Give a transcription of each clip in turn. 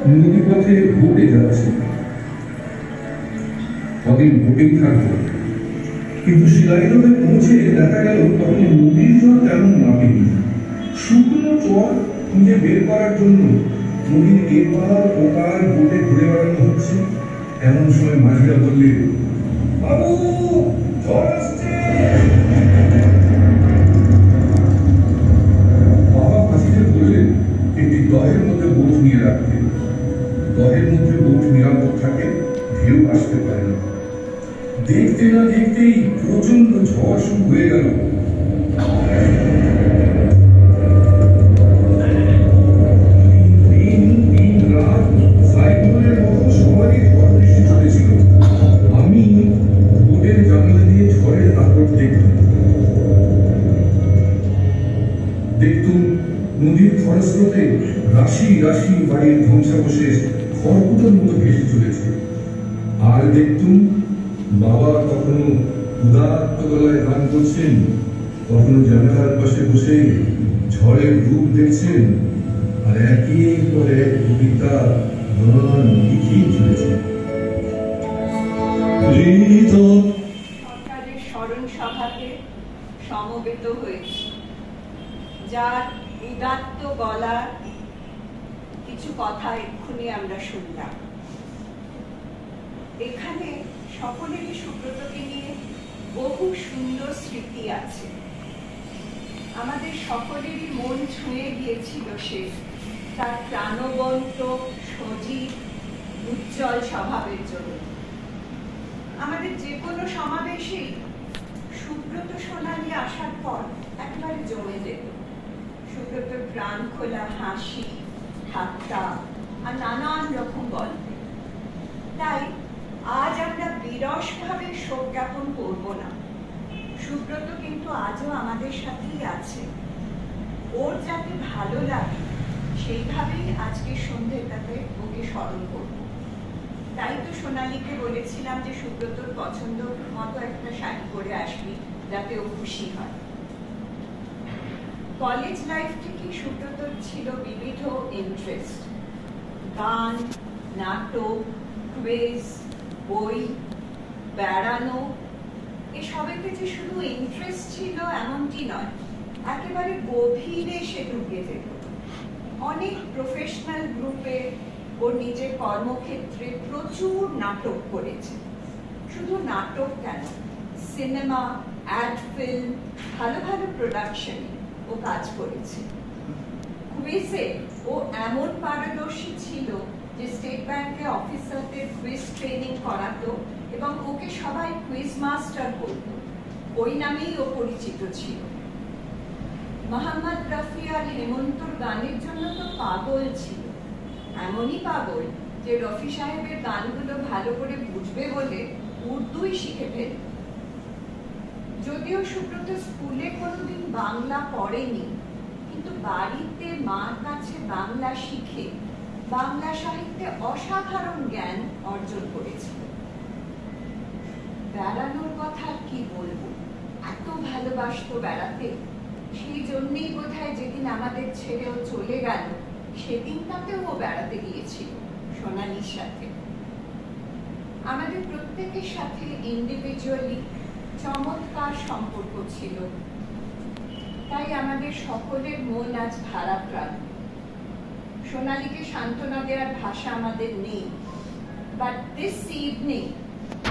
নদীপথে ভোটে যাচ্ছে, কদিন ভোটেই থাকবো, কিন্তু শিলাইদহে পৌঁছে দেখা গেল তখন নদীর জল তেমন নামেনি। শুকনো চর খুঁজে বের করার জন্য নদীর এপার ওপার বোটে ঘুরে বেড়ানো হচ্ছে। এমন সময় মাঝিরা বললে, বাবু ঝড় আসছে। বাবা মাঝিদের বললেন একটি দহের মধ্যে বোট নিয়ে রাখতে। দহের মধ্যে বোট নিরাপদ থাকে, ঢেউ আসতে পারে না। দেখতে না দেখতেই প্রচন্ড ঝড় শুরু হয়ে গেল। আমি বোটের জানলা দিয়ে ঝড়ের দাপট দেখতুম নদীর খরস্রোতে রাশি রাশি বাড়ির ধ্বংসাবশেষ খড়কুটোর মতো ভেসে চলেছে। আর দেখতুম বাবা কখনো উদাত্ত গলায় গান করছেন, কখনো জানালার পাশে বসে ঝড়ের রূপ দেখছেন, আর একের পর এক কবিতা গান লিখিয়ে চলেছে। সরকারের স্মরণ সভাতে সমবেত হয়েছে, যার উদাত্ত গলার কিছু কথা এক্ষুনি আমরা শুনলাম। এখানে সকলেরই সুব্রতকে নিয়ে বহু সুন্দর স্মৃতি আছে। আমাদের সকলেরই মন ছুঁয়ে গিয়েছিল সে তার প্রাণবন্ত, সজীব, উজ্জ্বল স্বভাবের জন্য। আমাদের যে কোনো সমাবেশেই সুব্রত সোনালী আসার পর একেবারে জমে যেত। সুব্রতর প্রাণ খোলা হাসি, ঠাট্টা আর নানান রকম গল্প। তাই আজ আমরা বিরসভাবে শোক জ্ঞাপন করব না। সুব্রত কিন্তু আজও আমাদের সাথেই আছে। ওর যাতে ভালো লাগে সেইভাবেই আজকে সন্ধ্যেটাতে ওকে স্মরণ করব। তাই তো সোনালীকে বলেছিলাম যে সুব্রতর পছন্দ মতো একটা শাড়ি পরে আসবি, যাতে ও খুশি হয়। কলেজ লাইফ থেকে সুব্রতর ছিল বিবিধ ইন্টারেস্ট, গান, নাটক, কুইজ, বই, বেড়ানো। এসবেতে যে শুধু ইন্টারেস্ট ছিল এমনটি নয়, একেবারে গভীরে সে ঢুকে যেত। অনেক প্রফেশনাল গ্রুপে ওর নিজের কর্মক্ষেত্রে প্রচুর নাটক করেছে। শুধু নাটক কেন, সিনেমা, অ্যাড ফিল্ম, ভালো ভালো প্রোডাকশনে ও কাজ করেছে। কুইজে ও এমন পারদর্শী ছিল যে স্টেট ব্যাংকে অফিসারদের কুইজ ট্রেনিং করাতো এবং ওকে সবাই কুইজ মাস্টার বলতো। ওই নামেই ও পরিচিত ছিল। মোহাম্মদ রফি আর হেমন্তর গানের জন্য তো পাগল ছিল। এমনই পাগল যে রফি সাহেবের গানগুলো ভালো করে বুঝবে বলে উর্দুই শিখে ফেলত। যদিও সুব্রত স্কুলে কোনোদিন বাংলা পড়েনি, কিন্তু বাড়িতে মার কাছে বাংলা শিখে বাংলা সাহিত্যে অসাধারণ জ্ঞান অর্জন করেছিল। বেড়ানোর কথা কি বলবো, এত ভালোবাসতো বেড়াতে। সেই জন্যই বোধহয় যেদিন আমাদের ছেড়েও চলে গেল সেদিনটাতেও ও বেড়াতে গিয়েছিল সোনালীর সাথে। আমাদের প্রত্যেকের সাথে ইন্ডিভিজুয়ালি চমৎকার সম্পর্ক ছিল। তাই আমাদের সকলের মন আজ ভারাক্রান্ত। সোনালীকে সান্ত্বনা দেওয়ার ভাষা আমাদের নেই, but this evening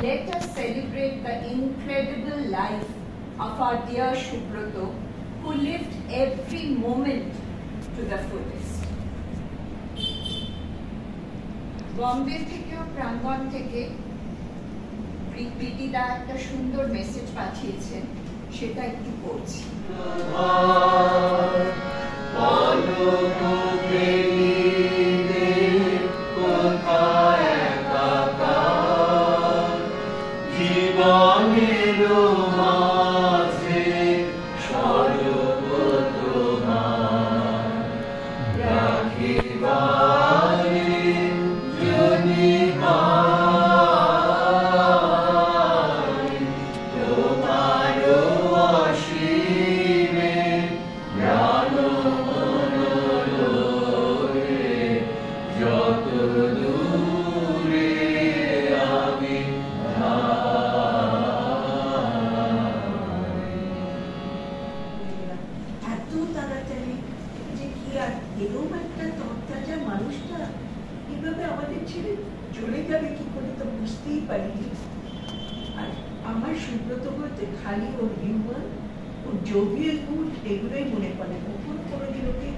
let us celebrate the incredible life of our dear Subroto, who lived every moment to the fullest. Bombay থেকেও প্রাঙ্গণ থেকে প্রীতিদা একটা সুন্দর মেসেজ পাঠিয়েছেন, সেটা একটু পড়ছি। মানুষটা এভাবে আমাদের ছেড়ে চলে যাবে কি করে তো বুঝতেই পারিনি। আর আমার সুব্রত বলতে খালি ওর হিউমার, ওর জোভিয়াল মুড এগুলোই মনে পড়ে। কখন কোনোদিন ওকে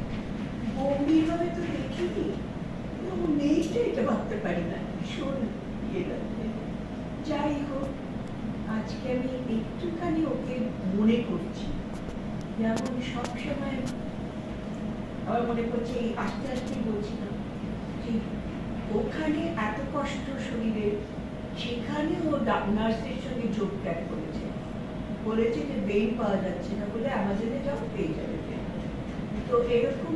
গম্ভীরভাবে তো দেখিনি, ও নেইটা এটা ভাবতে পারি না, ভীষণ ইয়ে লাগবে। যাই হোক, আজকে আমি একটুখানি ওকে মনে করছি, যেমন সবসময় আমার মনে পড়ছে, এই আস্তে আস্তে বলছিলাম যে ওখানে এত কষ্ট শরীরে, সেখানে ও নার্সদের সঙ্গে যোগব্যাগ করেছে, বলেছে যে বেল পাওয়া যাচ্ছে না বলে অ্যামাজনে যাও, পেয়ে যাবে। তো এরকম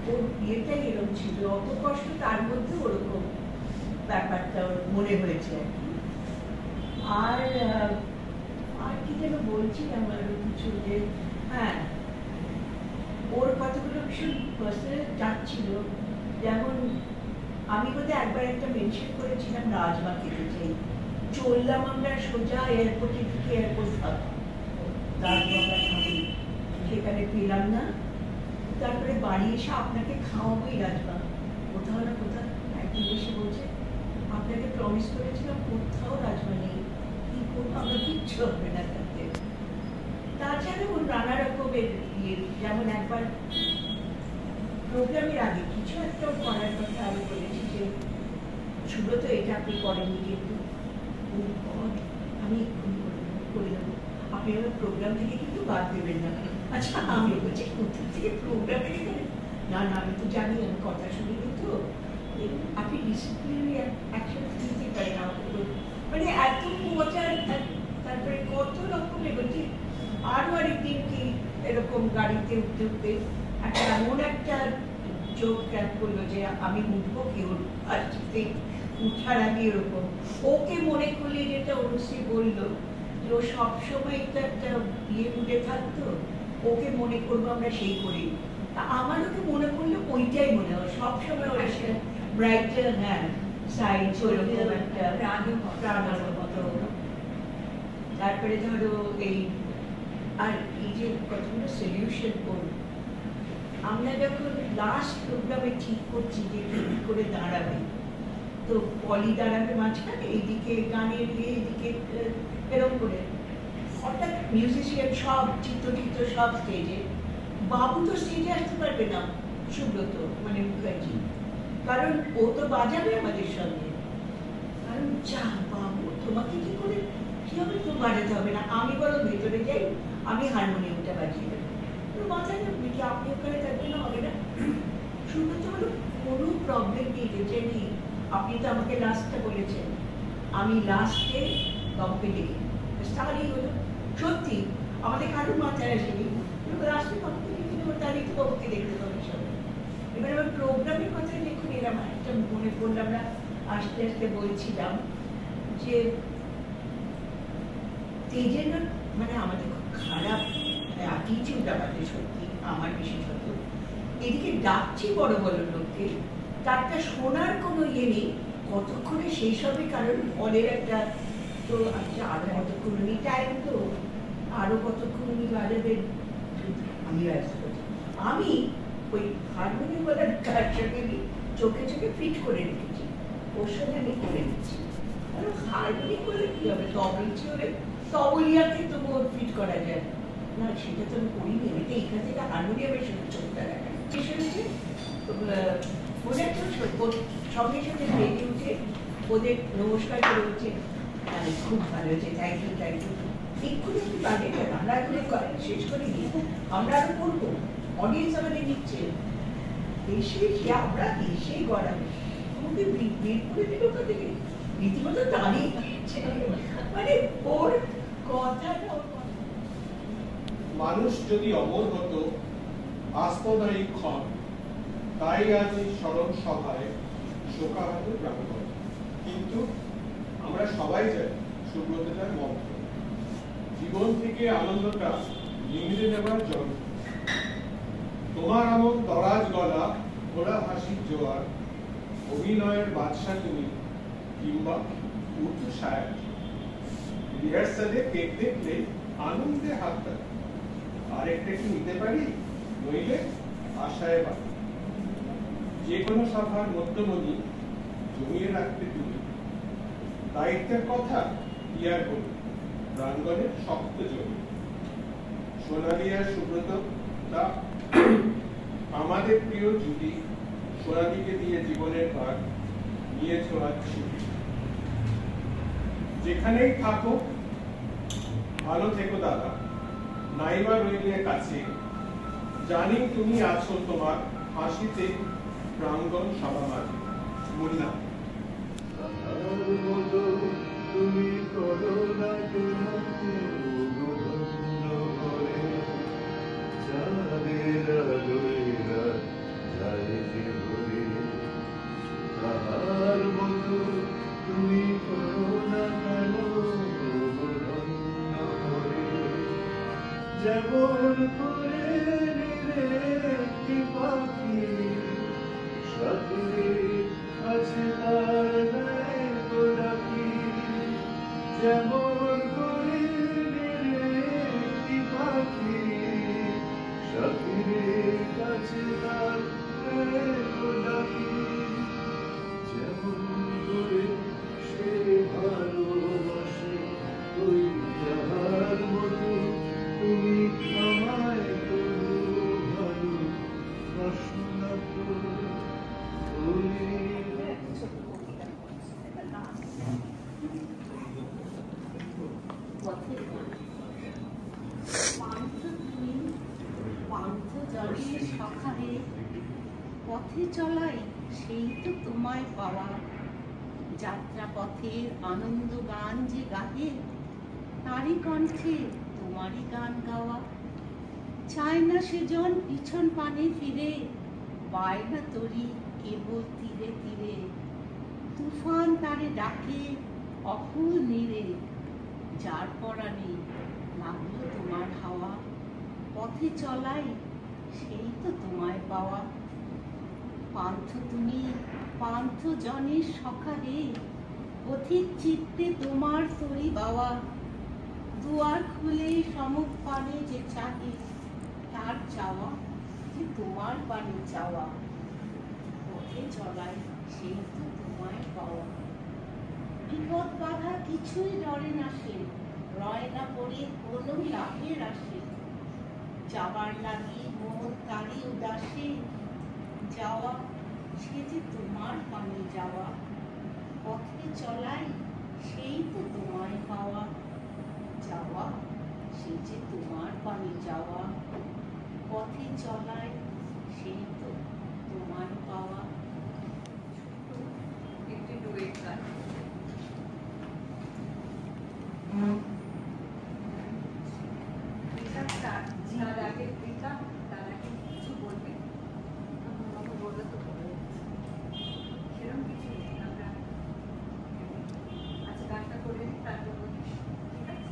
ওর ইয়েটাই এরকম ছিল, অত কষ্ট তার মধ্যে ওরকম ব্যাপারটা ওর মনে হয়েছে আর কি। আর কি যেন বলছিলাম আরো কিছু, যে হ্যাঁ ওর কতগুলো ভীষণ পার্সোনাল টাচ ছিল। যেমন আমি বোধহয় একবার একটা মেনশন করেছিলাম রাজমা খেতে চাই, চললাম আমরা সোজা এয়ারপোর্টে ঢুকে, এয়ারপোর্ট ফাঁকা, রাজমা খাবি, সেখানে পেলাম না। তারপরে বাড়ি এসে আপনাকে খাওয়াবোই রাজমা, কোথাও না কোথাও একদিন এসে বলছে আপনাকে প্রমিস করেছিলাম কোথাও রাজমা নেই, কি করবো আমরা, কিচ্ছু হবে না তাতে। তাছাড়া ওর নানা রকমের ইয়ে, যেমন একবার প্রোগ্রামের আগে কিছু একটা করার কথা আমি বলেছি যে সুব্রত এটা আপনি করেননি, কিন্তু আমি করে দেবো, আপনি আমার প্রোগ্রাম থেকে কিন্তু বাদ দেবেন না। আচ্ছা আমি বলছি কোথা থেকে প্রোগ্রাম থেকে করেন? না না আমি তো জানি, আমি কথা শুনি, কিন্তু আপনি ডিসিপ্লিনারি অ্যাকশন নিতে পারেন আমাকে, মানে এত মজার। তারপরে কত রকমের বলছি, আরো আরেকদিন কি এরকম গাড়িতে উঠতে উঠতে একটা এমন একটা যোগ ক্যাপ করলো যে আমি উঠবো কি, ওর আজকে উঠার আগে এরকম ওকে মনে করলে, যেটা অনুশ্রী বললো যে ও সবসময় তো একটা ইয়ে উঠে থাকতো, ওকে মনে করবো আমরা সেই করি। আমার ওকে মনে করলে ওইটাই মনে হয় সবসময়, ওর একটা ব্রাইটার হ্যাঁ সাইড ওরকম একটা প্রাণের মতো। তারপরে ধরো এই আর এই যে কতগুলো সলিউশন করবো, আমরা যখন লাস্ট প্রোগ্রামে ঠিক করছি যে কি করে দাঁড়াবে, তো পলি দাঁড়াবে মাঝখানে, এইদিকে গানের ইয়ে, এইদিকে এরকম করে, হঠাৎ মিউজিশিয়ান সব চিত্র সব স্টেজে, বাবু তো স্টেজে আসতে পারবে না, সুব্রত মানে মুখার্জি, কারণ ও তো বাজাবে আমাদের সঙ্গে। কারণ যা বাবু তোমাকে কি করে কি হবে, তো বাজাতে হবে না, আমি বরং ভেতরে যাই, আমি হারমোনিয়ামটা বাজিয়ে দেবো, তো মাথায় থাকবে কি আপনি ওখানে থাকবেন না, হবে না। সুব্রত বলো কোনো প্রবলেম নেই, যে নেই, আপনি তো আমাকে লাস্টটা বলেছেন, আমি লাস্টে বাবুকে দেখি, তাহলেই হলো। সত্যি আমাদের কারোর মাথায় আসেনি, লাস্টে বাবুকে দেখে নেবো, তাহলেই তো বাবুকে দেখতে পাবে সবাই। এবার আমার প্রোগ্রামের কথা দেখুন, এরকম একটা মনে পড়লে আমরা আস্তে আস্তে বলছিলাম যে তেজের মানে আমাদের খুব খারাপ অ্যাটিটিউড, আমাদের সত্যি, আমার বিশেষত এদিকে ডাকছি বড় বড় লোককে, তারটা শোনার কোনো ইয়ে নেই, কতক্ষণে শেষ হবে, কারণ ফলের একটা তো আচ্ছা আরো কতক্ষণ উনি টাইম, তো আরো কতক্ষণ উনি বাজাবে, আমি ব্যস্ত করছি। আমি ওই হারমোনিয়াম বলার কার সঙ্গে চোখে চোখে ফিট করে রেখেছি, ওর সঙ্গে আমি করে নিচ্ছি। কারণ হারমোনিয়াম বলে কি হবে, তবলচি হলে তবলিয়াকে তবু ফিট করা যায় না, সেটা তো আমি করিনি। আমি তো এখান থেকে হারমোনিয়ামের সঙ্গে চোখটা দেখা শেষ হয়েছে, মনে একটা সঙ্গে সঙ্গে বেরিয়ে উঠে ওদের নমস্কার করে উঠছে, খুব ভালো হয়েছে, থ্যাংক ইউ থ্যাংক ইউ, এক্ষুনি একটু বাজে, আমরা এখন শেষ করে দিই, আমরা আরো করবো, অডিয়েন্স আমাদের নিচ্ছে, এসে আমরা এসেই গড়াবে, আমাকে বের করে দিল ওখান থেকে, রীতিমতো দাঁড়িয়ে মানে ওর কথাটা। মানুষ যদি অমর হতো আস্তদায়ী ক্ষণ, তাই আজ এই স্মরণ সভায় শোকাহত প্রাঙ্গণ। কিন্তু আমরা সবাই জানি সুব্রততার মন্ত্র, জীবন থেকে আনন্দটা নিংড়ে নেবার জন্য। তোমার এমন দরাজ গলা, খোলা হাসির জোয়ার, অভিনয়ের বাদশা তুমি, কিংবা উর্দু শায়ার, রিহার্সালে কেক দেখলে আনন্দে হাতটা, আরেকটা কি নিতে পারি, নইলে আশায় বাড়ি। যে কোনো সভার মধ্যমণি জমিয়ে রাখতে তুমি দায়িত্বের কথা কি আর বলি, প্রাঙ্গণের শক্ত জমি। সোনালী আর সুব্রত তা আমাদের প্রিয় জুটি, সোনালীকে দিয়ে জীবনের ভাগ নিয়েছ আজ ছুটি। যেখানেই থাকো ভালো থেকো দাদা, নাইবা রইলে কাছে, জানি তুমি আছো তোমার হাসিতে প্রাঙ্গণ সভা মাঝে। মুন্না। তুমি করো না কেন চাঁদের আলোরা যায় যে ভরে, তাহার মতো তুমি করো না কেন যেমন করে একটি পাখি সাথে আছে তার নাই গোলাপি, যেমন করে একটি পাখি সাথে আছে তার নাই গোলাপি, যেমন করে সে ভালোবাসে ওই যাহার মতো তুমি আমায় করো ভালো বাসনা তো পথে চলাই সেই তো তোমায় পাওয়া, যাত্রা পথের আনন্দ গান যে গাহে তারই কণ্ঠে তোমারই গান গাওয়া। চায় না সেজন পিছন পানে ফিরে, পায় না তরি কেবল তীরে তীরে, তুফান তারে ডাকে অকুল নীরে, যার পরাণে লাগলো তোমার হাওয়া। পথে চলাই সেই তো তোমায় পাওয়া, পান্থ তুমি পান্থ জনের সখা হে, পথিক চিত্তে তোমার তরি বাওয়া। দুয়ার খুলে সমুখ পানে যে চাহে, তার চাওয়া যে তোমার পানে চাওয়া। পথে চলাই সেই তো তোমায় পাওয়া, বিপদ বাধা কিছুই ডরে না সে, রয় না পড়ে কোনো লাভের আসে। যাবার লাগি মন তারই উদাসে, যাওয়া সে যে তোমার পানে যাওয়া। পথে চলাই সেই তো তোমায় পাওয়া, যাওয়া সে যে তোমার পানে যাওয়া। পথে চলাই সেই তো তোমায় পাওয়া। একটি ডুয়েট গান। তার আগে রিতা তার আগে কিছু বলবে, আমাকে বললে তো বলে সেরকম কিছু নেই। আমরা আচ্ছা গানটা করে নিই, তারপর বলিস, ঠিক আছে?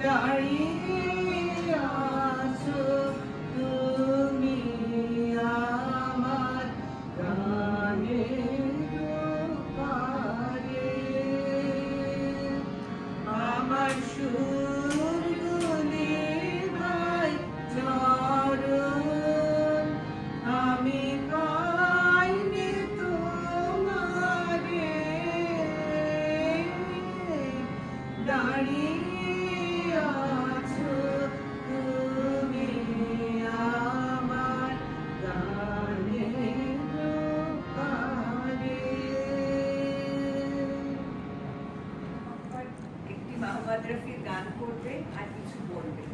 দাঁড়িয়ে আছো তুমি আমার গানের পারে, আমার সুর গুনে ভাই চরণ, আমি পাইনি তোমারে, দাঁড়িয়ে আছো তুমি আমার গানের পারে। একটি মোহাম্মদ রফির গান করবে আর কিছু বলবে।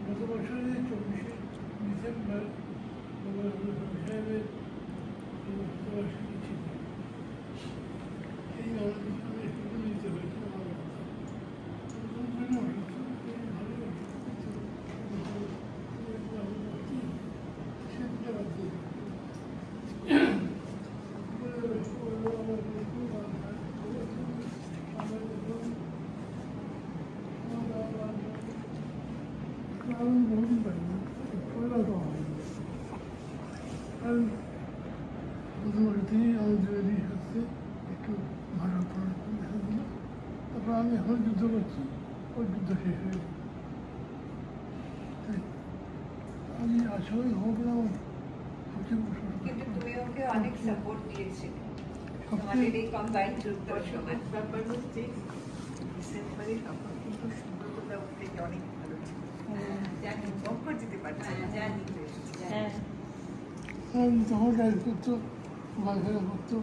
গত বছরে 24শে ডিসেম্বর সাহেবের ছিল। এই অনুষ্ঠানে শুরু নিতে হয়েছে আমার আমি বলতে পারি না, পয়লা তো হয় আর প্রথমে আমি জয়ের সাথে একটু ভাড়া পড়াশোনা দেখা দিল। তারপর আমি এখন যুদ্ধ করছি, ওই যুদ্ধ শেষ হয়ে গেছে। আমি আসলে হোক না কিন্তু তুমি ওকে অনেক সাপোর্ট দিয়েছিলে তোমাদের এই কম্বাইন্ড যুদ্ধের সময়। ব্যাপার হচ্ছে ডিসেম্বরে তখন কিন্তু সুন্দরবন থেকে অনেক ভালো ছিল, জানি বকর যেতে পারছি না, জানি হ্যাঁ তখন গাড়ি করতো, ঘোরাফেরা করতো।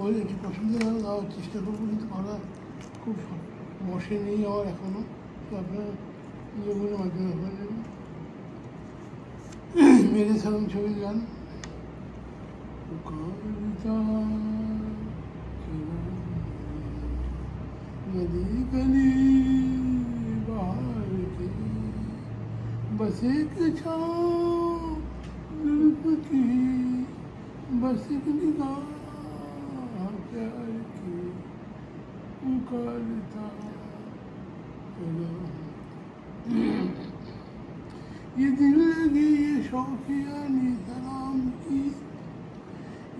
ওই একটু পছন্দ করে দেওয়ার চেষ্টা করবো, কিন্তু করা খুব বসে নেই আমার এখনো। তো আপনারা যোগের মাধ্যমে হয়ে যাবেন। মেরে সালাম ছবির গান गली गली बाहर के बस एक छाँव जुल्फ की, बस एक निगाह प्यार की पुकारता चला। ये दिल लगी ये शौकिया सलाम की,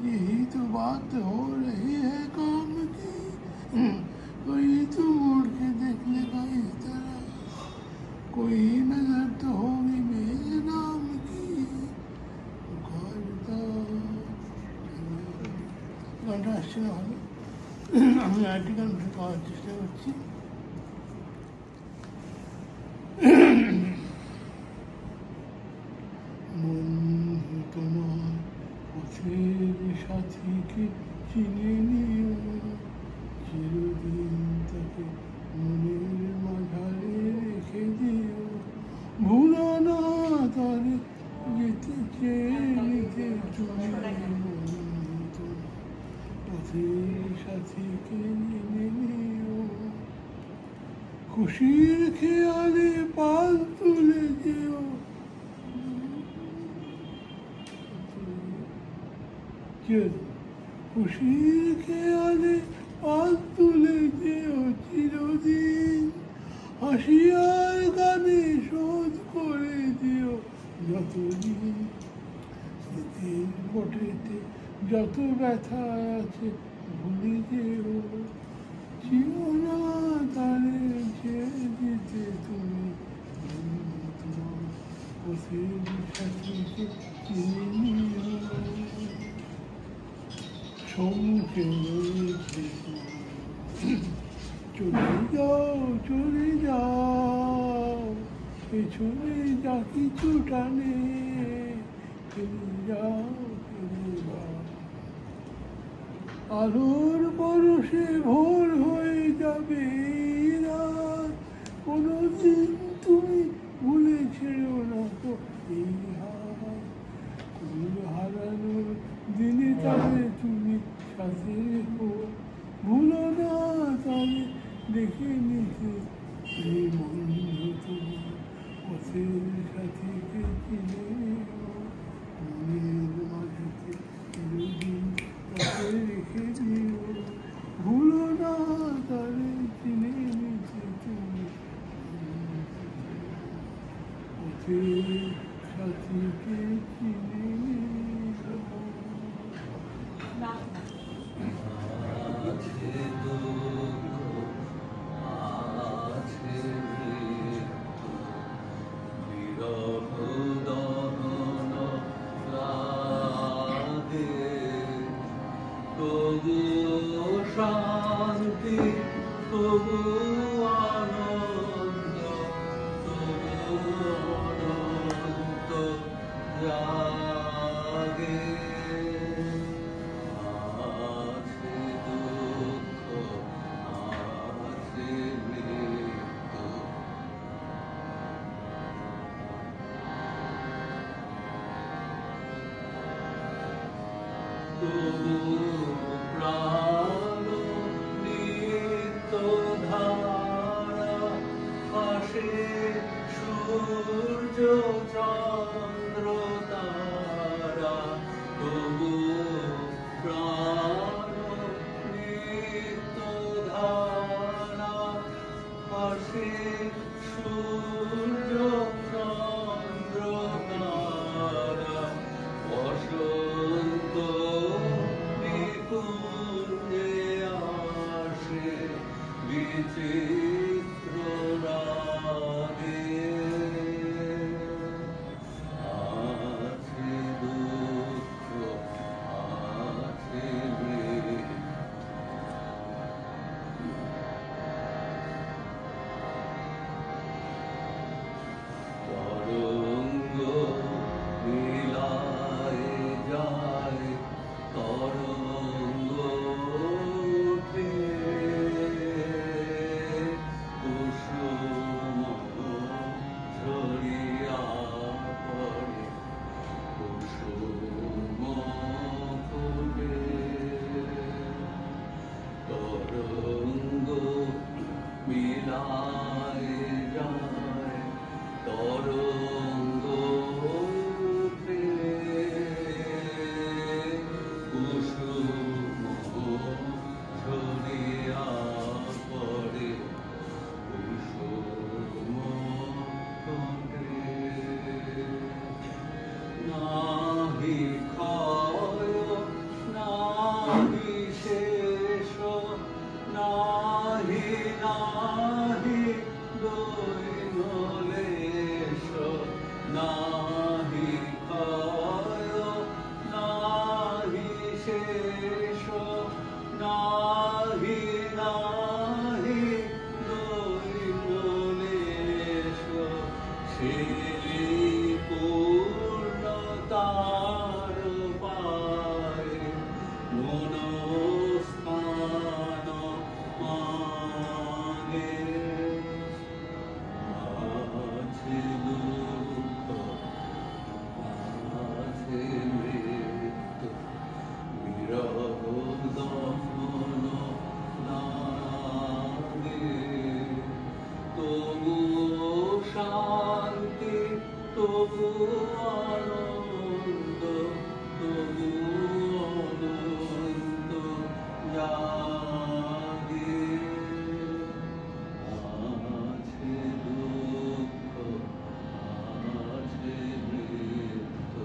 यही तो बात हो रही है काम की। कोई तो मुड़ के देख लेगा इस तरह, कोई नजर तो होगी मेरे नाम की पुकारता। গানটা আসছে না ভালো, আমি আরেকটি গান গাওয়ার চেষ্টা করছি। বন্ধু তোমার পথের সাথীকে চিনে নিও, চিরদিন তাকে মনের মাঝারে রেখে দিও। ভুলো না তারে যেতে চেয়ে নিতে তুমি, বন্ধু পথের সাথীকে চিনে নিও। খুশির খেয়ালে পাল তুলে যেও, খুশির খেয়ালে পাল তুলে যেও চিরদিন। হাসিয়ার গানে শোধ করে দিও যতদিন। স্মৃতির বটেতে যত ব্যথা আছে ভুলে যেও, চিও না তারে ছেড়ে দিতে তুমি। তোমার পথের সাথীকে চিনে নিও, সম্মুখে রয়েছে চলে যাও চলে যাও, পেছনে যা কিছু টানে ফিরে যাও ফিরে যাও। আলোর পরশে ভোর হয়ে যাবে রাত, কোনোদিন তুমি ভুলে ছেড়ো না তো এই হাত। কুল হারানোর দিনে তবে তুমি সাথে রেখো, ভুলো না তবে দেখে নিতে এই বন্ধু তোমার পথের সাথীকে চিনে মনের মাঝেতে চিরদিন তাকে রেখে দিও, ভুলো না তারে চিনে নিতে তুমি পথের সাথীকে চিনে নিও। না আছে দুঃখ আছে মৃত্যু, বিরহ দহন লাগে, তবু শান্তি তবু আনন্দ, তবু অনন্ত জাগে। আছে দুঃখ আছে মৃত্যু, তবু প্রাণ নিত্য ধারা, আসে সূর্য চন্দ্র তারা, তবু প্রাণ নিত্য ধারা, আসে সূর্য চন্দ্র তারা, বসন্ত নিকুঞ্জে আসে বিচিত্র রাগে। আছে দুঃখ আছে মৃত্যু, তরঙ্গ মিলায় যায়, তরঙ্গ উঠে, কুসুম ঝরিয়া পড়ে, কুসুম ফুটে, তরঙ্গ মিলায় যায়, তরঙ্গ উঠে, কুসুম ঝরিয়া পড়ে, কুসুম ফুটে। নাহি ক্ষয় নাহি শেষ, নাহি নাহি দৈনলেশ, নাহি ক্ষয় নাহি শেষ, নাহি নাহি দৈনলেশ, সেই পূর্ণতার পায় মনস্থান মাগে। আছে দুঃখ আছে মৃত্যু, বিরহ দহন লাগে, তবু শান্তি তবু আনন্দ, তবু অনন্ত জাগে। আছে দুঃখ আছে মৃত্যু।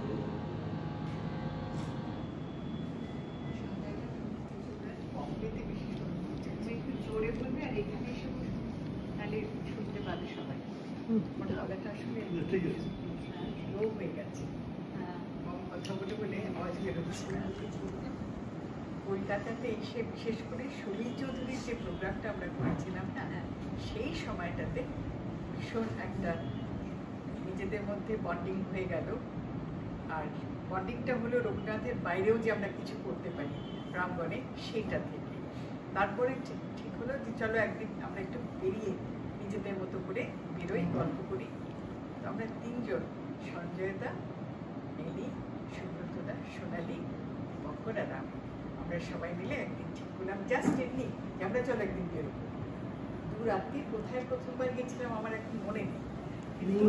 বম্বেতে বেশি শুনতে তুমি একটু জোরে বলবে আর এখানে এসে বলবে, তাহলে শুনতে পাবে সবাই। আমার গলাটা আসলে ঠিক আছে। লো হয়ে গেছে, কথা বলে বলে আওয়াজ বেরোচ্ছে। কলকাতাতে এসে বিশেষ করে সলিল চৌধুরীর যে প্রোগ্রামটা আমরা করেছিলাম না, সেই সময়টাতে ভীষণ একটা নিজেদের মধ্যে বন্ডিং হয়ে গেল। আর বন্ডিংটা হলো রবীন্দ্রনাথের বাইরেও যে আমরা কিছু করতে পারি প্রাঙ্গণে, সেইটা থেকে। তারপরে ঠিক হলো যে চলো একদিন আমরা একটু বেরিয়ে নিজেদের মতো করে বেরোই, গল্প করি। তো আমরা তিনজন, সঞ্জয়দা, মেলি, সুব্রতদা, সোনালি, বক্কর আর আমরা সবাই মিলে একদিন ঠিক করলাম, জাস্ট এমনি যে আমরা চলো একদিন বেরোবো। দু রাত্রি কোথায় প্রথমবার গেছিলাম আমার এখন মনে নেই, কিন্তু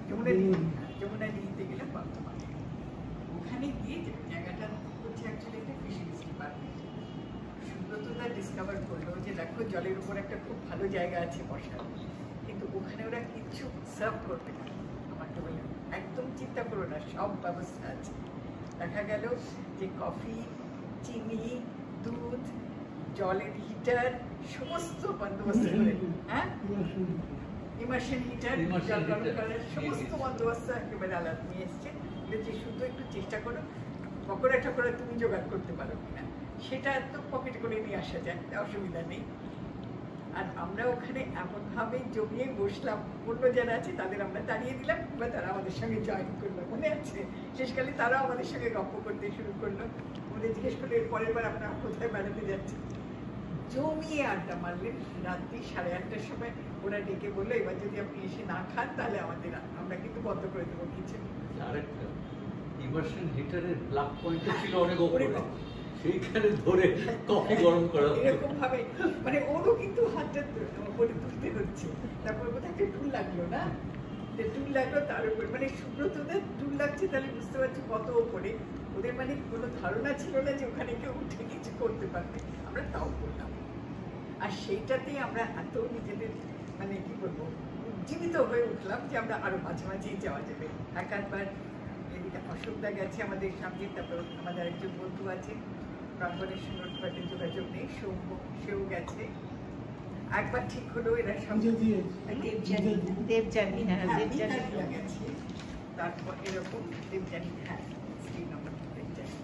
যমুনা দিঘিতে গেলাম বর্তমানে। ওখানে গিয়ে যে জায়গাটা হচ্ছে অ্যাকচুয়ালি একটা ফিশারিজ ডিপার্টমেন্ট। সুব্রতদা ডিসকভার করলো যে দেখো জলের উপর একটা খুব ভালো জায়গা আছে বসার, কিন্তু ওখানে ওরা কিচ্ছু সার্ভ করবে না। আমাকে বললাম একদম চিন্তা করো না, সব ব্যবস্থা আছে। দেখা গেল যে কফি, চিনি, দুধ, জলের হিটার সমস্ত বন্দোবস্ত করে, হ্যাঁ ইমার্শন হিটার, জল গরম করার সমস্ত বন্দোবস্ত একেবারে আলাদা নিয়ে এসছে। যে শুধু একটু চেষ্টা করো পকোড়া টকোড়া তুমি জোগাড় করতে পারো কিনা, সেটা তো পকেটে করে নিয়ে আসা যায়, অসুবিধা নেই। আর আমরা ওখানে এমনভাবে জমিয়ে বসলাম, অন্য যারা আছে তাদের আমরা তাড়িয়ে দিলাম বা তারা আমাদের সঙ্গে জয়েন করলো, মনে আছে? শেষকালে তারাও আমাদের সঙ্গে গল্প করতে শুরু করলো। ওদের জিজ্ঞেস করলো এর পরের বার আপনারা কোথায় বেড়াতে যাচ্ছেন। জমিয়ে আড্ডা মারলেন। রাত্রি 8:30টার সময় ওরা ডেকে বললো এবার যদি আপনি এসে না খান তাহলে আমরা কিন্তু বন্ধ করে দেবো কিচেন। আরেকটা ইমার্শন হিটারের প্লাগ পয়েন্ট ছিল অনেক উপরে, সেইখানে ধরে কফি গরম করা এরকম ভাবে মানে ওরও কিন্তু হাতটা উপরে তুলতে হচ্ছে। তারপর কোথায় একটা টুল লাগলো না, টুল লাগলো তার উপরে, মানে সুব্রতদের টুল লাগছে তাহলে বুঝতে পারছি কত উপরে। ওদের মানে কোনো ধারণা ছিল না যে ওখানে কেউ উঠে কিছু করতে পারবে, আমরা তাও করলাম। আর সেইটাতেই আমরা এত নিজেদের মানে কি বলবো উজ্জীবিত হয়ে উঠলাম যে আমরা আরো মাঝে মাঝেই যাওয়া যাবে। একবার এদিকে অশোকদা গেছে আমাদের সামনে, তারপর আমাদের একজন বন্ধু আছে প্রাঙ্গণের সঙ্গে খুব যোগাযোগ নেই, সৌম্য, সেও গেছে। একবার ঠিক হলো এরা সঙ্গে দেবযানী, হ্যাঁ দেবযানী গেছে। তারপর এরকম দেবযানী, হ্যাঁ শ্রীনগর দেবযানী।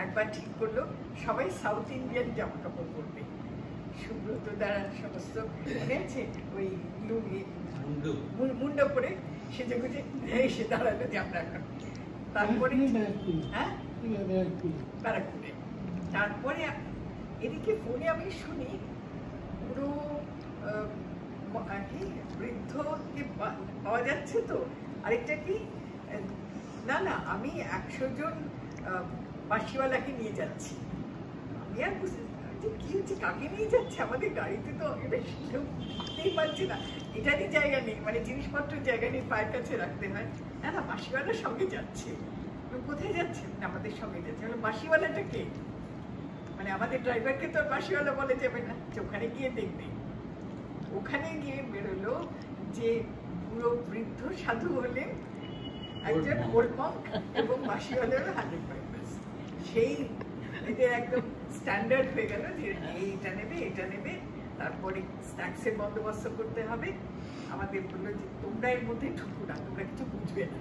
একবার ঠিক করলো সবাই সাউথ ইন্ডিয়ান জামা কাপড় পরবে। সুব্রত দ্বারা সমস্ত মনে আছে ওই লুঙ্গি মুন্ড পরে সেজে গুজে এসে দাঁড়ালো যে আমরা এখন। তারপরে হ্যাঁ ব্যারাকপুরে। তারপরে এদিকে ফোনে আমি শুনি পুরো কি বৃদ্ধকে পাওয়া যাচ্ছে তো, আরেকটা কি না না আমি 100 জন বাঁশিওয়ালাকে নিয়ে যাচ্ছি। আমি আর বুঝতে কি হচ্ছে, কাকে নিয়ে যাচ্ছে, আমাদের গাড়িতে তো কেউ বুঝতেই পারছে না, এটারই জায়গা নেই, মানে জিনিসপত্রের জায়গা নেই, পায়ের কাছে রাখতে হয়। না না বাঁশিওয়ালার সঙ্গে যাচ্ছে। কোথায় যাচ্ছে? আমাদের সঙ্গে যাচ্ছে। বাঁশিওয়ালাটা কে? মানে আমাদের ড্রাইভারকে তো বাঁশিওয়ালা বলা যাবে না, যে ওখানে গিয়ে দেখবে। ওখানে গিয়ে বেরোলো যে পুরো বৃদ্ধ সাধু হলেন একজন ওল্ড মঙ্ক এবং বাঁশিওয়ালার 100%। সেই এদের একদম স্ট্যান্ডার্ড হয়ে গেল যে এইটা নেবে এটা নেবে। তারপরে স্ন্যাক্সের বন্দোবস্ত করতে হবে। আমাদের বললো যে তোমরা এর মধ্যে ঢুকো না, তোমরা কিছু বুঝবে না,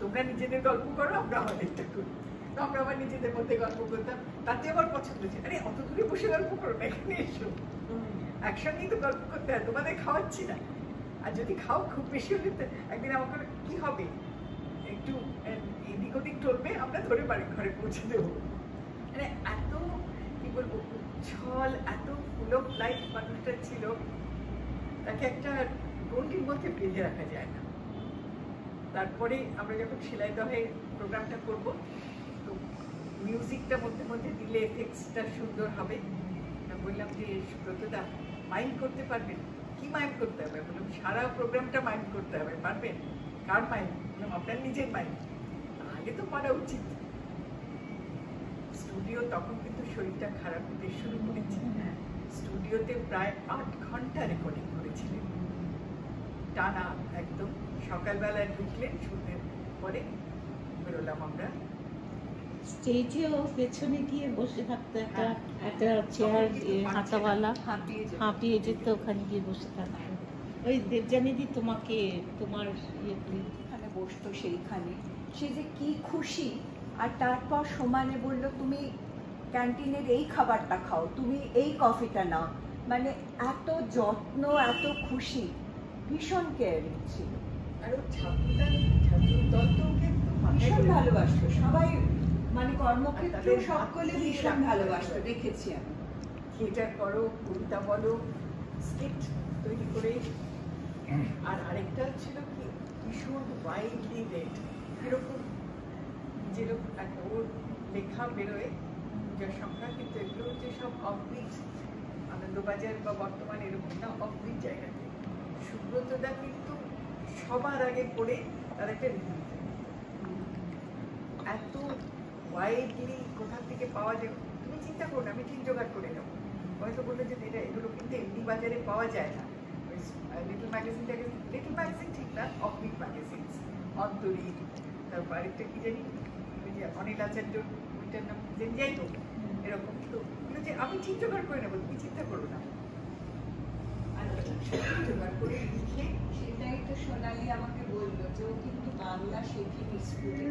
তোমরা নিজেদের গল্প করো, আমরা আমাদেরটা করি। তো আমরা আবার নিজেদের মধ্যে গল্প করতাম, তাতে আমার পছন্দ হচ্ছে। আরে অত দূরে বসে গল্প করো না, এখানে এসো, একসঙ্গেই তো গল্প করতে হয়, তোমাদের খাওয়াচ্ছি না। আর যদি খাও খুব বেশি হলে একদিন আমাকে কি হবে, একটু এদিক ওদিক টলবে, আমরা ধরে বাড়ি ঘরে পৌঁছে দেবো। মানে এত কি বলবো উচ্ছল, এত ফুল অফ লাইফ মানুষটা ছিল, তাকে একটা গণ্ডির মধ্যে বেঁধে রাখা যায় না। তারপরে আমরা যখন শিলাইদহের প্রোগ্রামটা করবো, তো মিউজিকটা মধ্যে মধ্যে দিলে এফেক্টসটা সুন্দর হবে। বললাম যে সুব্রতদা মাইন্ড করতে পারবেন? কি মাইন্ড করতে হবে? বললাম সারা প্রোগ্রামটা মাইন্ড করতে হবে। পারবেন? কার মাইন্ড? বললাম আপনার নিজের মাইন্ড। আগে তো পারা উচিত। স্টুডিও তখন কিন্তু শরীরটা খারাপ হতে শুরু করেছে। স্টুডিওতে প্রায় 8 ঘন্টা রেকর্ডিং করেছিলেন টানা, একদম সকালবেলায় ঢুকলেন, সন্ধ্যের পরে বেরোলাম আমরা। স্টেজেও পেছনে গিয়ে বসে থাকতো একটা চেয়ার হাতাওয়ালা, হাঁপিয়ে যেত, ওখানে গিয়ে বসে থাকতো। ওই দেবযানীদি তোমাকে তোমার ওখানে বসতো সেইখানে, সে যে কি খুশি। আর তারপর সমানে বললো তুমি ক্যান্টিনের এই খাবারটা খাও, তুমি এই কফিটা নাও, মানে এত যত্ন, এত খুশি, ভীষণ কেয়ারিং ছিল। আর ছাত্রদল তো ভীষণ ভালোবাসতো সবাই, মানে কর্মক্ষেত্রে সকলে ভীষণ ভালোবাসতো, দেখেছি আমি। থিয়েটার করো, কবিতা বলো, স্কিট তৈরি করে। আর আরেকটা ছিল কি ভীষণ ওয়াইডলি রেড, এরকম যেরকম ওর লেখা বেরোয় পূজার সংখ্যা, কিন্তু এগুলো হচ্ছে সব অফবিট, আনন্দবাজার বা বর্তমানে এরকম না, অফবিট জায়গাতে। সুব্রতদা কিন্তু সবার আগে পড়ে তার একটা রিভিউ। এত ওয়াইডলি কোথা থেকে পাওয়া যায় তুমি চিন্তা করো না, আমি ঠিক জোগাড় করে নেবো। হয়তো বললো যে এটা এগুলো কিন্তু এমনি বাজারে পাওয়া যায় না। লিটল ম্যাগাজিন থেকে, লিটল ম্যাগাজিন ঠিক না, অফবিট ম্যাগাজিন, অন্তরী, তারপর আরেকটা কি জানি ওই যে অনিল আচার্য, ওইটার নাম যাই হোক এরকম। তো যে আমি ঠিক জোগাড় করে নেবো, তুমি চিন্তা করো না। জোগাড় করে লিখে সেটাই তো সোনালি আমাকে বললো যে ও কিন্তু বাংলা শেখেনি স্কুলে।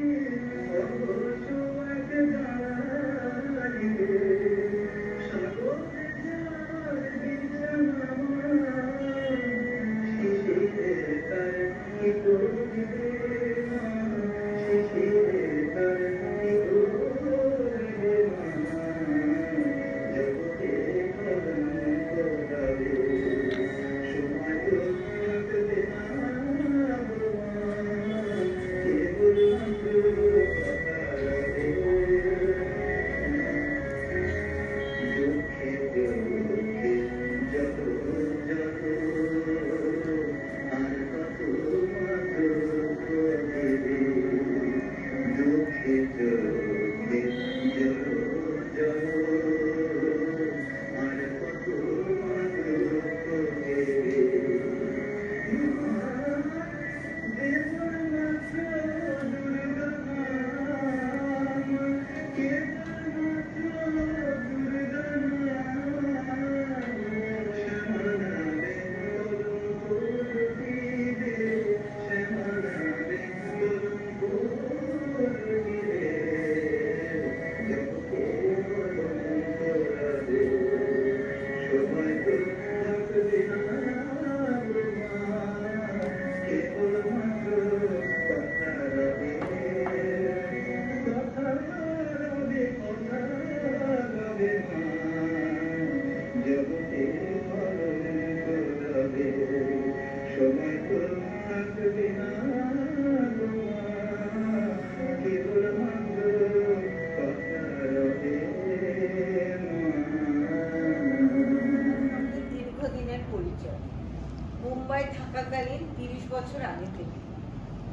মুম্বাই থাকাকালীন 30 বছর আগে থেকে,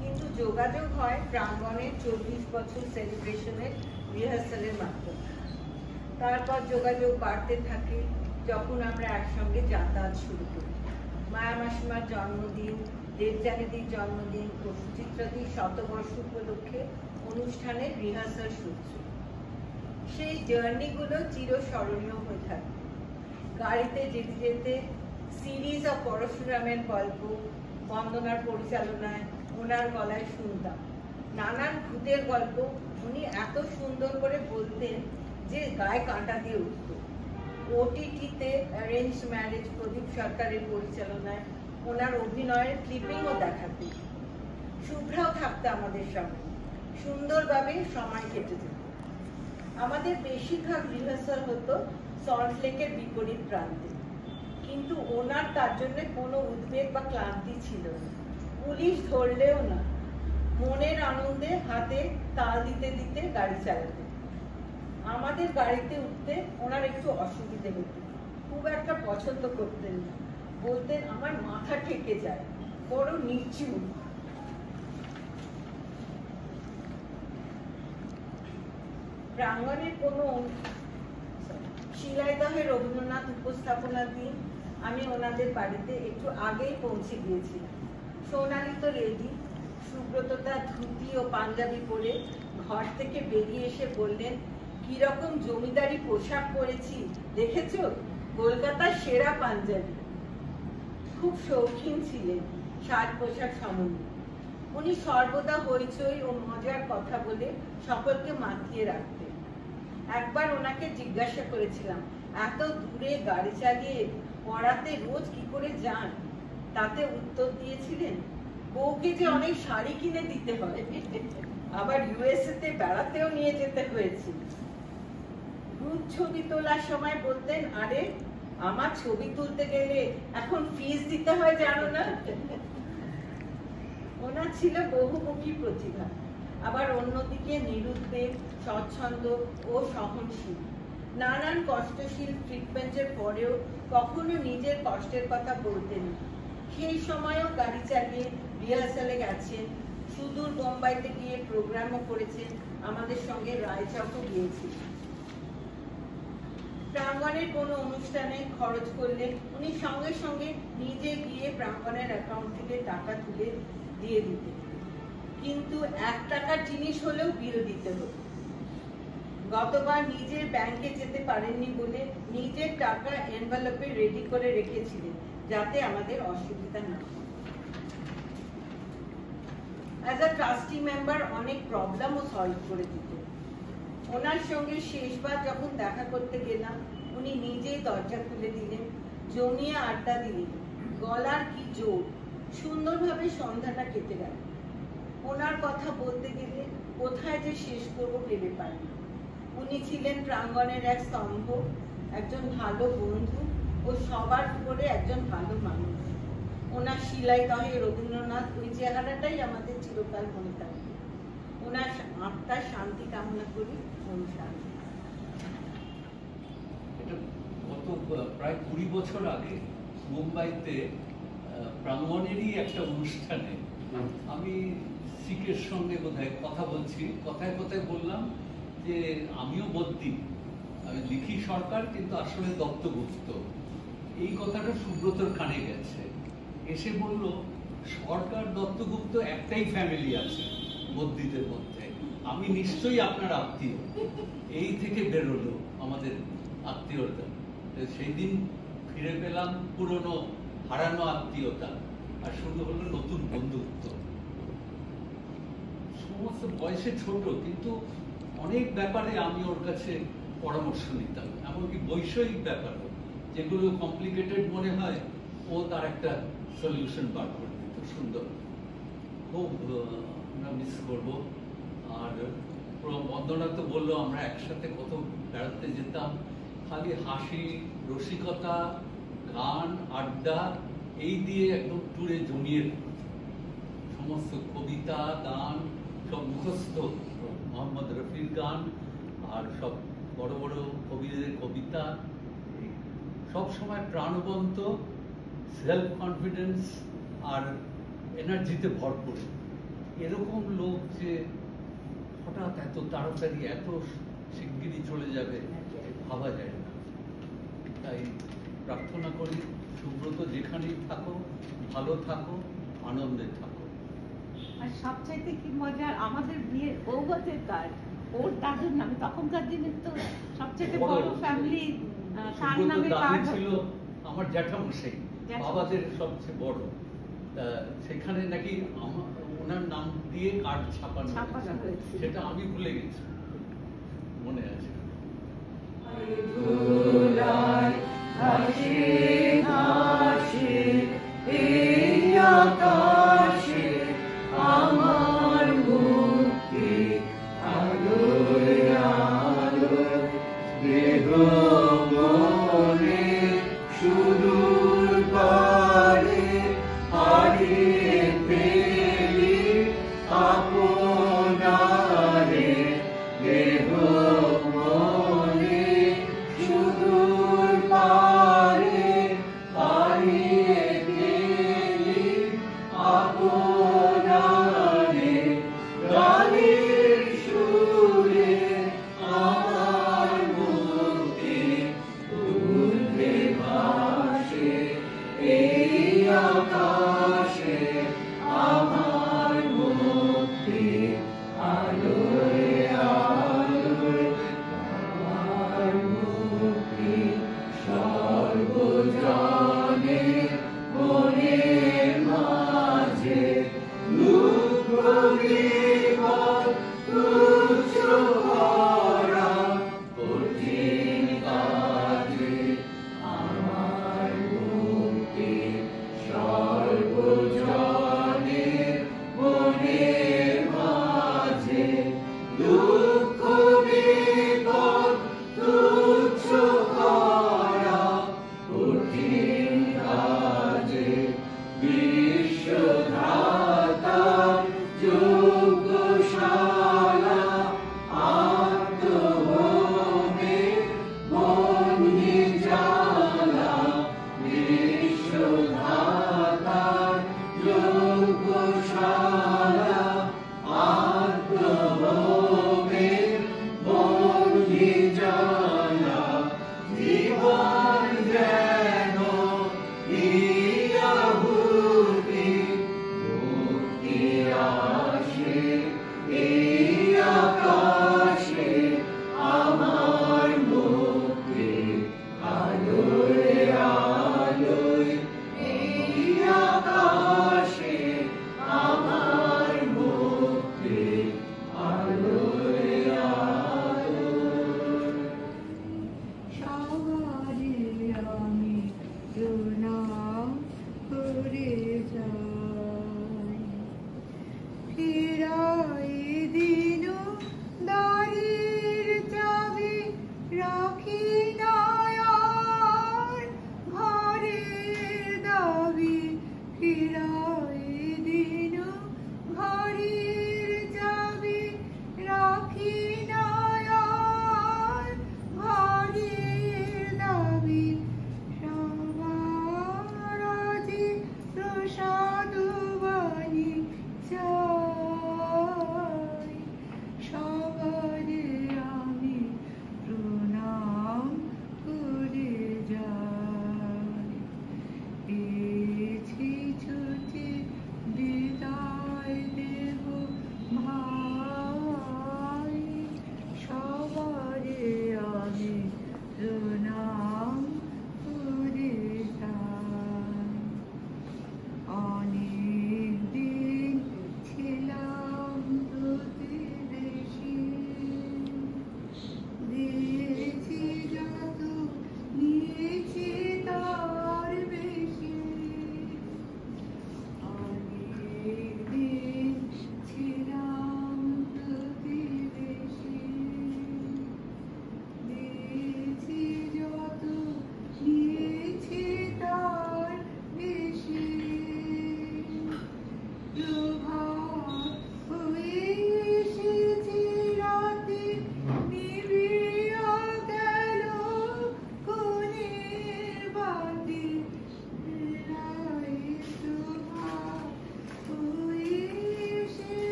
কিন্তু যোগাযোগ হয় প্রাঙ্গণের 40 বছর সেলিব্রেশনের রিহার্সালের মাধ্যমে। তারপর যোগাযোগ বাড়তে থাকে যখন আমরা একসঙ্গে যাতায়াত শুরু করি। মায়া মাসিমার জন্মদিন, দেবযানীদির জন্মদিন ও সুচিত্রাদির শতবর্ষ উপলক্ষে অনুষ্ঠানের রিহার্সাল সূত্র। সেই জার্নিগুলো চিরস্মরণীয় হয়ে থাকে। গাড়িতে যেতে যেতে সিরিজ অফ পরশুরামের গল্প বন্দনার পরিচালনায় ওনার গলায় শুনতাম। নানান ভূতের গল্প উনি এত সুন্দর করে বলতেন যে গায়ে কাঁটা দিয়ে উঠত। ওটিটিতে অ্যারেঞ্জ ম্যারেজ প্রদীপ সরকারের পরিচালনায় ওনার অভিনয়ের ক্লিপিংও দেখাতে। শুভ্রাও থাকতো আমাদের সঙ্গে, সুন্দরভাবে সময় কেটে যেত। আমাদের বেশিরভাগ রিহার্সাল হতো সল্ট লেকের বিপরীত প্রান্তে, কিন্তু ওনার তার জন্য কোনো উদ্বেগ বা ক্লান্তি ছিল না। পুলিশ ধরলেও না, মনের আনন্দে হাতে তাল দিতে দিতে গাড়ি চালাতেন। আমাদের গাড়িতে উঠতে ওনার একটু অসুবিধে হতো, খুব একটা পছন্দ করতেন না। বলতেন আমার মাথা ঠেকে যায়, বড় নিচু। প্রাঙ্গণের কোনো শিলাইদহে রবীন্দ্রনাথ উপস্থাপনার দিন আমি ওনাদের বাড়িতে একটু আগেই পৌঁছে গিয়েছিলাম। সোনালি তো রেডি, সুব্রত তার ধুতি ও পাঞ্জাবি পরে ঘর থেকে বেরিয়ে এসে বললেন, কিরকম জমিদারি পোশাক পরেছি দেখেছো, কলকাতার সেরা পাঞ্জাবি। খুব শৌখিন ছিলেন সাজ পোশাক সম্বন্ধে। উনি সর্বদা হইচই ও মজার কথা বলে সকলকে মাতিয়ে রাখতেন। একবার ওনাকে জিজ্ঞাসা করেছিলাম, এত দূরে গাড়ি চালিয়ে পড়াতে রোজ কি করে যান? তাতে উত্তর দিয়েছিলেন, বউকে যে অনেক শাড়ি কিনে দিতে হয়, আবার ইউএসএ তে বেড়াতেও নিয়ে যেতে হয়েছে। গ্রুপ ছবি তোলার সময় বলতেন, আরে আমার ছবি তুলতে গেলে এখন ফিস দিতে হয় জানো না। ওনার ছিল বহুমুখী প্রতিভা, আবার অন্যদিকে নিরুদ্বেগ, স্বচ্ছন্দ ও সহনশীল। নানান কষ্টশীল ট্রিটমেন্টের পরেও কখনো নিজের কষ্টের কথা বলতেন। সেই সময়ও গাড়ি চালিয়ে রিহার্সালে গেছেন, সুদূর বোম্বাইতে গিয়ে প্রোগ্রামও করেছেন, আমাদের সঙ্গে রায়চকও গিয়েছিলেন। প্রাঙ্গণের কোনো অনুষ্ঠানে খরচ করলে উনি সঙ্গে সঙ্গে নিজে গিয়ে প্রাঙ্গণের অ্যাকাউন্ট থেকে টাকা তুলে দিয়ে দিতেন, কিন্তু 1 টাকার জিনিস হলেও বিল দিতে হতো। গতবার নিজের ব্যাংকে যেতে পারেননি বলে নিজের টাকা এনভেলপে রেডি করে রেখেছিলেন যাতে আমাদের অসুবিধা না হয়। অ্যাজ আ ট্রাস্টি মেম্বার অনেক প্রবলেমও সলভ করে দিতেন। ওনার সঙ্গে শেষবার যখন দেখা করতে গেলাম উনি নিজেই দরজা খুলে দিলেন, জমিয়ে আড্ডা দিলেন, গলার কি জোর, সুন্দরভাবে সন্ধ্যাটা কেটে গেল। ওনার কথা বলতে গেলে কোথায় যে শেষ করবো ভেবে পাই না। উনি ছিলেন প্রাঙ্গণের এক স্তম্ভ, একজন ভালো বন্ধু ও সবার উপরে একজন ভালো মানুষ। ওনার শিলাইদহে রবীন্দ্রনাথ, ওই চেহারাটাই আমাদের চিরকাল মনে থাকবে। ওনার আত্মার শান্তি কামনা করি। শান্তি। এটা গত প্রায় 20 বছর আগে মুম্বাইতে প্রাঙ্গণেরই একটা অনুষ্ঠানে আমি শিখের সঙ্গে বোধহয় কথা বলছি, কথায় কথায় বললাম যে আমিও বদ্যি, আমি লিখি সরকার কিন্তু আসলে দত্তগুপ্ত। এই কথাটা সুব্রতর কানে গেছে, এসে বলল সরকার দত্তগুপ্ত একটাই ফ্যামিলি আছে বদ্যিদের মধ্যে, আমি নিশ্চয়ই আপনার আত্মীয়। এই থেকে বেরোলো আমাদের আত্মীয়তা। সেই দিন ফিরে পেলাম পুরনো হারানো আত্মীয়তা, আর শুরু হলো নতুন বন্ধুত্ব। সমস্ত বয়সে ছোট, কিন্তু অনেক ব্যাপারে আমি ওর কাছে পরামর্শ নিতাম, এমনকি বৈষয়িক ব্যাপারও যেগুলো কমপ্লিকেটেড মনে হয় ও তার একটা সলিউশন বার করে দিত সুন্দর। খুব আমরা মিস করবো। আর বন্দনা তো বললো আমরা একসাথে কত বেড়াতে যেতাম, খালি হাসি, রসিকতা, গান, আড্ডা, এই দিয়ে একদম ট্যুরে জমিয়ে সমস্ত কবিতা, গান সব মুখস্থ, মোহাম্মদ রফির গান আর সব বড় বড় কবিদের কবিতা, সব সময় প্রাণবন্ত, সেলফ কনফিডেন্স আর এনার্জিতে ভরপুর। এরকম লোক যে হঠাৎ এত তাড়াতাড়ি এত শিগগিরই চলে যাবে ভাবা যায় না। তাই প্রার্থনা করি সুব্রত যেখানেই থাকো ভালো থাকো, আনন্দে থাকো। আর সবচাইতে কি মজার, আমাদের বিয়ের বৌভাতের কার্ড ওর দাদুর নামে, তখনকার দিনে তো সবচেয়ে বড় ফ্যামিলি কার নামে কার্ড ছিল আমার জ্যাঠামশাই, বাবাদের সবচেয়ে বড়। সেখানে নাকি ওনার নাম দিয়ে কার্ড ছাপানো হয়েছে, সেটা আমি ভুলে গেছি, মনে আছে। আমার মুক্তি আলোয় আলোয় দেহ মনে সুদূর পারে হারিয়ে ফেলি আপনারে, দেহ মনে সুদূর পারে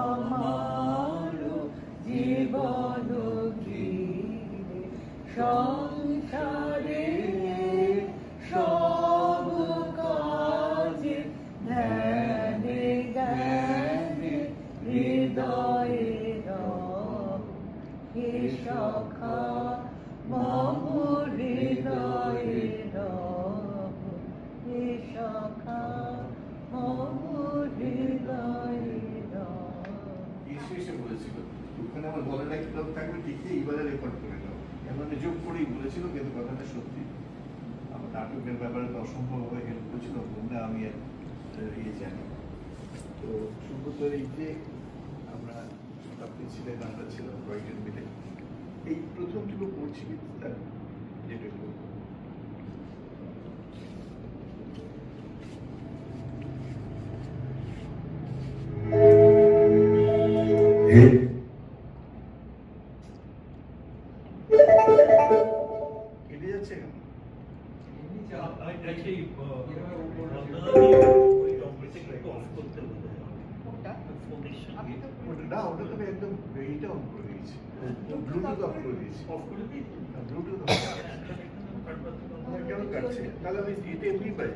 আমার জীবন ঘিরে সংসারে সব কাজে ধ্যানে জ্ঞানে হৃদয়ে হে সখা মম হৃদয়ে হে সখা মম হৃদয়ে এসে বলেছিল ওখানে আমার গলাটা কিরকম থাকবে ঠিক এইবারে রেকর্ড করে দাও এমন যোগ করেই বলেছিল, কিন্তু কথাটা সত্যি। আমার নাটকের ব্যাপারে তো অসম্ভবভাবে হেল্প করেছিল, তোমরা আমি ইয়ে জানি। তো সুব্রতর এই যে আমরা শতাব্দী ছিলে গানটা ছিল কয়েকজন মিলে, এই প্রথমটুকু পড়ছি তার যেটা করবো। কেটে যাচ্ছে কেন? না, ওটা তুমি একদম এইটা অন করে দিয়েছি, ব্লুটুথ অফ করে দিয়েছি। ব্লুটুথ কেন কাটছে? তাহলে আমি এটা এমনি পাই।